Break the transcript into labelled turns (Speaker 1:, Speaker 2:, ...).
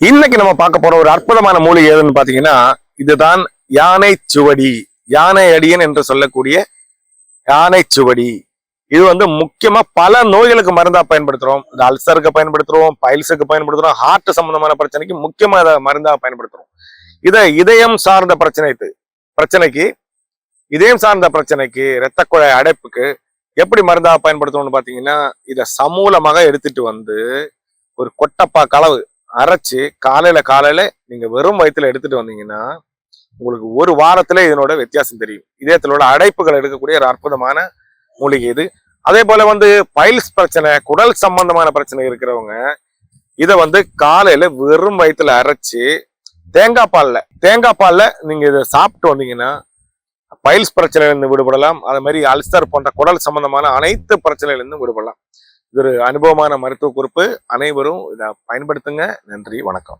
Speaker 1: இன்னைக்கு நம்ம பார்க்க போற ஒரு அற்புதமான மூலிகை எதுன்னு பாத்தீங்கன்னா இதுதான் யானை சுவடி. யானை அடியன் என்று சொல்லக்கூடிய யானை சுவடி. இது முக்கியமா பல நோய்களுக்கு மருந்தா பயன்படுத்துறோம். இது அல்சருக்கு பயன்படுத்துறோம், பைல்ஸுக்கு பயன்படுத்துறோம், ஹார்ட் சம்பந்தமான பிரச்சனைக்கு முக்கியமா இதை மருந்தா பயன்படுத்துறோம். இதை இதயம் சார்ந்த பிரச்சனைக்கு இதயம் சார்ந்த பிரச்சனைக்கு, இரத்த குழாய் அடைப்புக்கு எப்படி மருந்தா பயன்படுத்தணும்னு பாத்தீங்கன்னா இதை சமூலமாக எடுத்துட்டு ஒரு கொட்டப்பா களவு அரைச்சு காலையில நீங்க வெறும் வயிற்றுல எடுத்துட்டு வந்தீங்கன்னா உங்களுக்கு ஒரு வாரத்துல இதனோட வித்தியாசம் தெரியும். இதயத்தில் உள்ள அடைப்புகள் எடுக்கக்கூடிய ஒரு அற்புதமான மூலிகை இது. அதே போல பைல்ஸ் பிரச்சனை, குடல் சம்பந்தமான பிரச்சனை இருக்கிறவங்க இதை காலையில வெறும் வயிற்றுல அரைச்சு தேங்காய் பால்ல நீங்க இதை சாப்பிட்டு வந்தீங்கன்னா பைல்ஸ் பிரச்சனையிலிருந்து விடுபடலாம். அதே மாதிரி அல்சர் போன்ற குடல் சம்பந்தமான அனைத்து பிரச்சனையிலிருந்து விடுபடலாம். இது ஒரு அனுபவமான மருத்துவ குறிப்பு. அனைவரும் இதை பயன்படுத்துங்க. நன்றி, வணக்கம்.